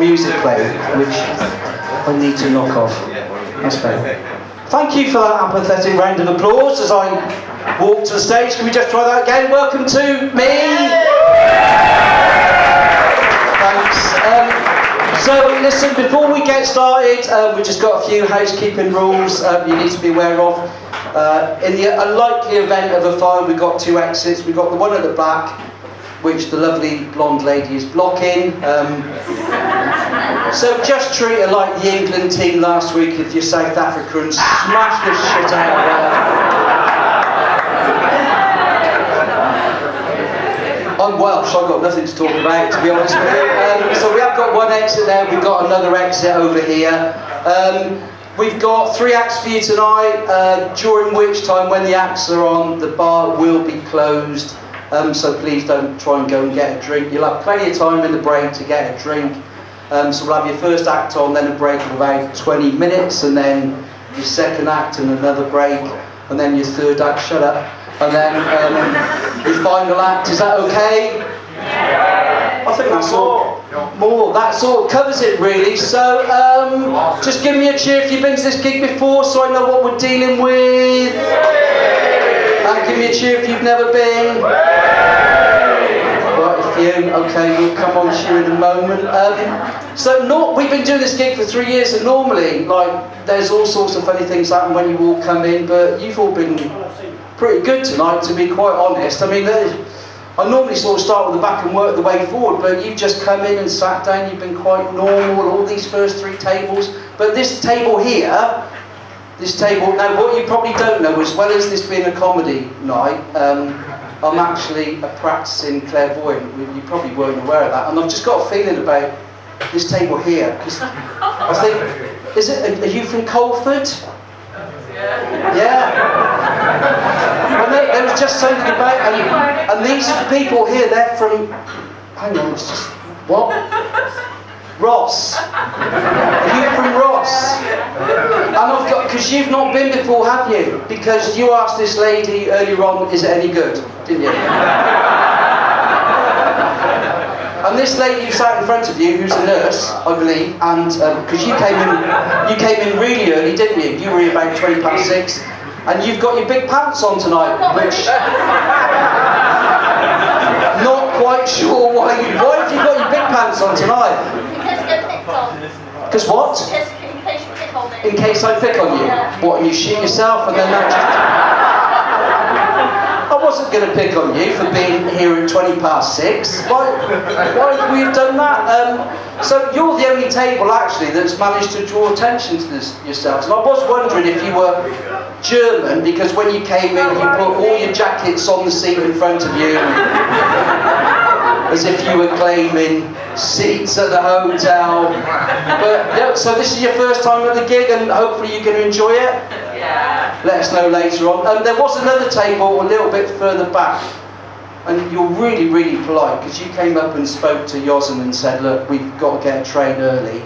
music playing, which I need to knock off. That's fair. Thank you for that apathetic round of applause as I walk to the stage. Can we just try that again? Welcome to me. Thanks. So listen, before we get started, we've just got a few housekeeping rules you need to be aware of. In the unlikely event of a fire, we've got two exits. We've got the one at the back, which the lovely blonde lady is blocking. So just treat her like the England team last week if you're South African. Smash the shit out of her. I'm Welsh, I've got nothing to talk about, to be honest with you. So we have got one exit there, we've got another exit over here. We've got 3 acts for you tonight, during which time, when the acts are on, the bar will be closed. So please don't try and go and get a drink. You'll have plenty of time in the break to get a drink. So we'll have your first act on, then a break of about 20 minutes, and then your second act and another break, and then your third act, shut up, and then your final act. Is that okay? Yeah. I think that's all. More. That sort of covers it, really. So just give me a cheer if you've been to this gig before, so I know what we're dealing with. And give me a cheer if you've never been. Right, a few. Okay, we'll come on to you in a moment. We've been doing this gig for 3 years, and normally, there's all sorts of funny things happen when you all come in, but you've all been pretty good tonight, to be quite honest. I mean, I normally sort of start with the back and work the way forward, but you've just come in and sat down, you've been quite normal, all these first 3 tables. But this table here, now what you probably don't know, as well as this being a comedy night, I'm actually a practicing clairvoyant. You probably weren't aware of that. And I've just got a feeling about this table here, because I think, are you from Colford? Yeah. Well, there was just something about, and these people here, they're from, hang on, it's just, what? Ross. Are you from Ross? And I've got, because you've not been before, have you? Because you asked this lady earlier on, is it any good? Didn't you? And this lady who sat in front of you, who's a nurse, I believe, and because you came in really early, didn't you? You were here about 6:20, and you've got your big pants on tonight, which not quite sure why have you got your big pants on tonight? Because what? Just in case you pick on me. In case I pick on you? Yeah. What, and you shit yourself and then that just... I wasn't going to pick on you for being here at 6:20. Why would we have done that? So you're the only table actually that's managed to draw attention to this yourselves. And I was wondering if you were German, because when you came in you put all your jackets on the seat in front of you as if you were claiming seats at the hotel. But yeah, so this is your first time at the gig, and hopefully you're going to enjoy it. Yeah. Let us know later on. There was another table a little bit further back, and you're really, really polite, because you came up and spoke to Yosin and said, look, we've got to get a train early,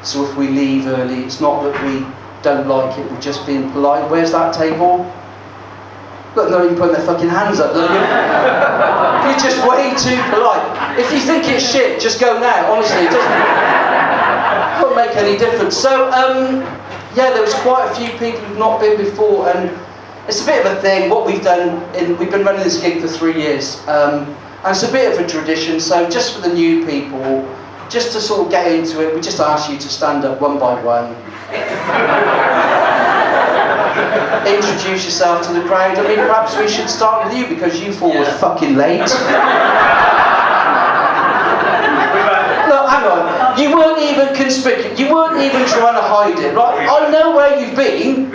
so if we leave early, it's not that we don't like it, we're just being polite. Where's that table? Look, they're not even putting their fucking hands up. You're just way too polite. If you think it's shit, just go now. Honestly, it doesn't make any difference. So, yeah, there was quite a few people who've not been before, and it's a bit of a thing. What we've done, we've been running this gig for 3 years, and it's a bit of a tradition. So, just for the new people, just to sort of get into it, we just ask you to stand up one by one. Introduce yourself to the crowd. I mean, perhaps we should start with you, because you four were fucking late. Look, hang on. You weren't even conspicuous. You weren't even trying to hide it, right? I know where you've been.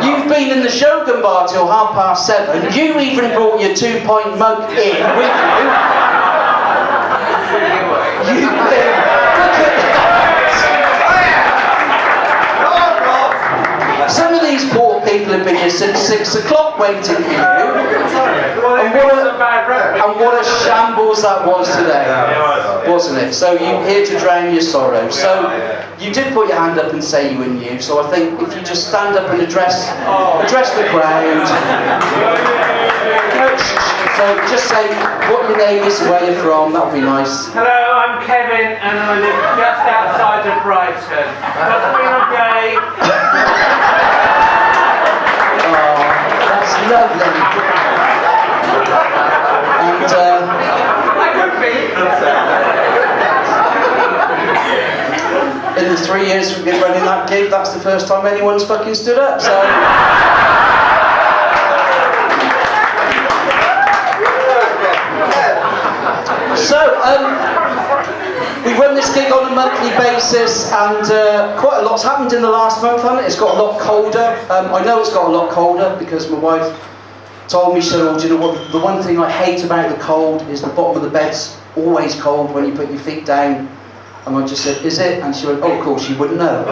You've been in the Shogun bar till 7:30. You even brought your 2-pint mug in with you. Some of these poor more people have been here since 6 o'clock waiting for you. And what a shambles that was today, wasn't it? So you're here to drown your sorrow. So you did put your hand up and say you were new. So I think if you just stand up and address the crowd. So just say what your name is, where you're from. That would be nice. Hello, I'm Kevin, and I live just outside of Brighton. Doesn't mean I'm gay. Oh, that's lovely. And I could be. in the 3 years we've been running that gig, that's the first time anyone's fucking stood up. So. We run this gig on a monthly basis, and quite a lot's happened in the last month, hasn't it? It's got a lot colder. I know it's got a lot colder because my wife told me, she said, "Oh, do you know what? The one thing I hate about the cold is the bottom of the bed's always cold when you put your feet down." And I just said, "Is it?" And she went, "Oh, of course, you wouldn't know."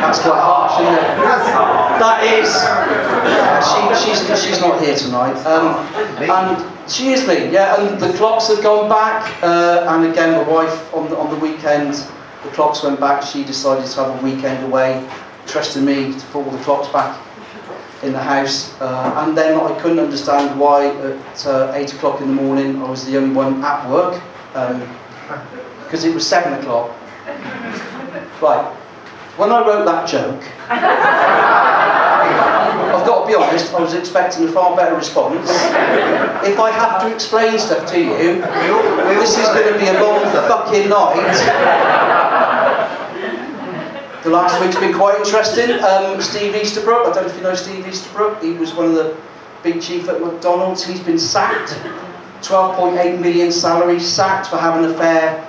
That's quite harsh, isn't it? That is. She's not here tonight. And she is me, yeah. And the clocks have gone back. And again, my wife on the weekend, the clocks went back. She decided to have a weekend away, trusting me to put all the clocks back in the house. And then I couldn't understand why at 8 o'clock in the morning I was the only one at work, because it was 7 o'clock. Right. When I wrote that joke, I've got to be honest, I was expecting a far better response. If I have to explain stuff to you, this is going to be a long fucking night. The last week's been quite interesting. Steve Easterbrook, I don't know if you know Steve Easterbrook, he was one of the big chief at McDonald's. He's been sacked, 12.8 million salary, sacked for having an affair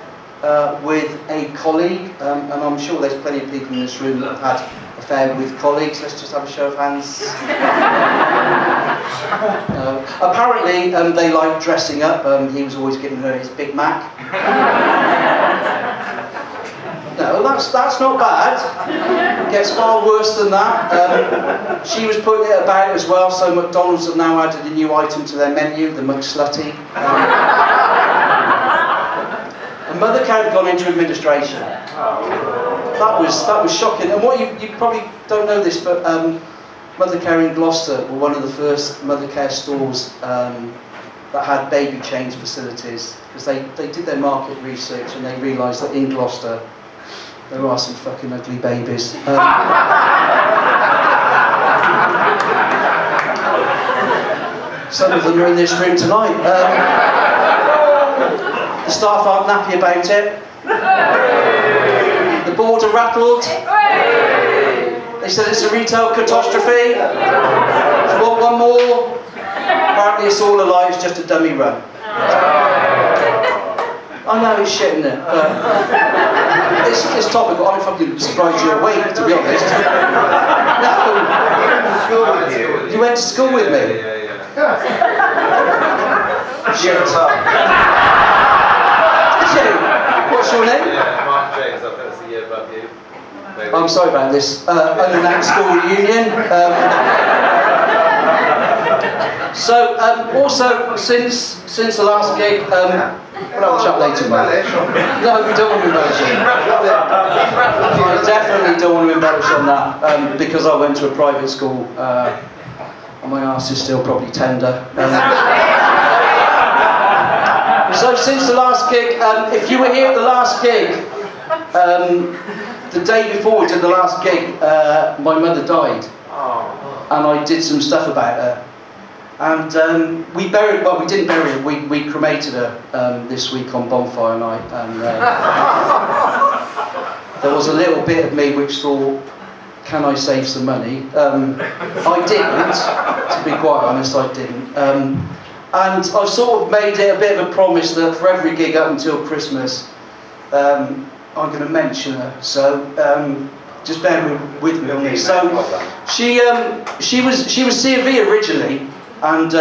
with a colleague, and I'm sure there's plenty of people in this room that have had affair with colleagues. Let's just have a show of hands. Apparently they like dressing up. He was always giving her his Big Mac. No, that's not bad. It gets far worse than that. She was putting it about as well, so McDonald's have now added a new item to their menu, the McSlutty. Mothercare had gone into administration. That was shocking. And what you probably don't know this, but Mothercare in Gloucester were one of the first Mothercare stores that had baby change facilities, because they did their market research and they realised that in Gloucester there are some fucking ugly babies. Some of them are in this room tonight. The staff aren't nappy about it. The boards are rattled. They said it's a retail catastrophe. Do you want one more? Apparently it's all a lie, it's just a dummy run. I know it's shit, isn't it? It's topical. I'm fucking surprised you're awake, to be honest. No. You went to school with me? Yeah. Shut up. What's your name? Yeah, Mark James, I think it's a year above you. Maybe. I'm sorry about this. Unannounced school reunion. Also, since the last gig, we'll have a chat later, mate. No, we don't want to embellish. I definitely don't want to embellish on that, because I went to a private school, and my arse is still probably tender. So since the last gig, if you were here at the last gig, the day before we did the last gig, my mother died, and I did some stuff about her, and we didn't bury her, we cremated her this week on Bonfire Night, and there was a little bit of me which thought, can I save some money? I didn't, to be quite honest, I didn't. And I've sort of made it a bit of a promise that for every gig up until Christmas, I'm going to mention her. So just bear with me on this. So she was C of E originally, and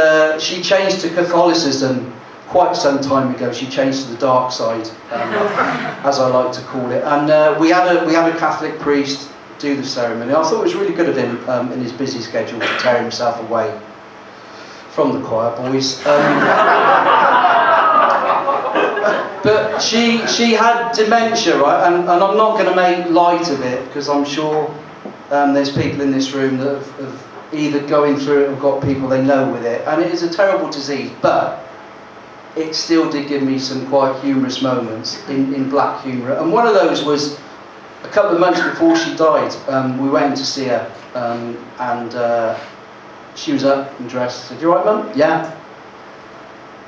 she changed to Catholicism quite some time ago. She changed to the dark side, as I like to call it. And we had a Catholic priest do the ceremony. I thought it was really good of him in his busy schedule to tear himself away from the choir boys. But she had dementia, right? And I'm not going to make light of it because I'm sure there's people in this room that have either going through it or got people they know with it. And it is a terrible disease, but it still did give me some quite humorous moments in black humour. And one of those was a couple of months before she died. We went in to see her, and she was up and dressed. I said, "You all right, Mum?" "Yeah."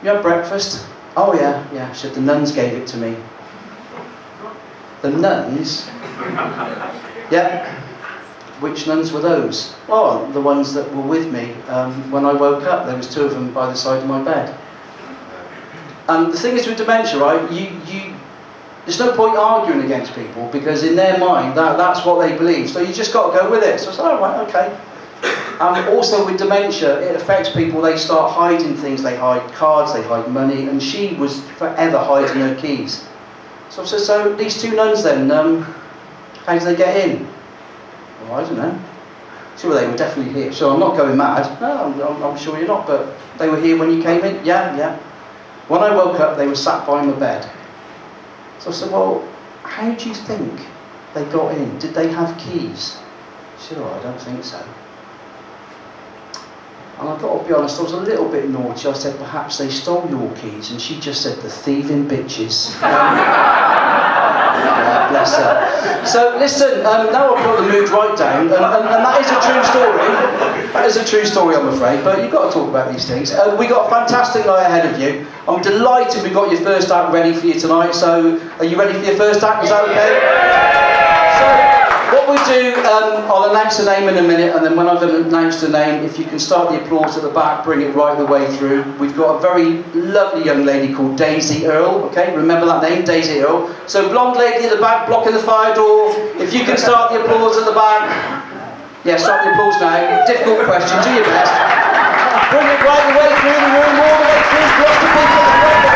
"You had breakfast?" "Oh yeah, yeah." She said, "The nuns gave it to me." "The nuns?" "Yeah." "Which nuns were those?" "Well, the ones that were with me when I woke up. There was 2 of them by the side of my bed." And the thing is with dementia, right, there's no point arguing against people because in their mind, that's what they believe. So you just got to go with it. So it's like, oh, right, okay. And also with dementia, it affects people. They start hiding things. They hide cards, they hide money. And she was forever hiding her keys. So I said, "So these 2 nuns then, how did they get in?" "Well, I don't know." So they were definitely here. So I'm not going mad. "No, I'm sure you're not, but they were here when you came in?" "Yeah, yeah." "When I woke up, they were sat by my bed." So I said, "Well, how do you think they got in? Did they have keys?" She said, "Oh, I don't think so." And I've got to be honest, I was a little bit naughty. I said, "Perhaps they stole your keys." And she just said, "The thieving bitches." Yeah, bless her. So listen, now I've got the mood right down, and that is a true story. That is a true story, I'm afraid, but you've got to talk about these things. We got a fantastic night ahead of you. I'm delighted we got your first act ready for you tonight, so are you ready for your first act? Is that okay? So, what we do, I'll announce the name in a minute, and then when I've announced the name, if you can start the applause at the back, bring it right the way through. We've got a very lovely young lady called Daisy Earle, okay? Remember that name, Daisy Earle. So blonde lady at the back, blocking the fire door. If you can start the applause at the back. Yeah, start the applause now. Difficult question, do your best. Bring it right the way through the room, all the way through, lots of people at the front.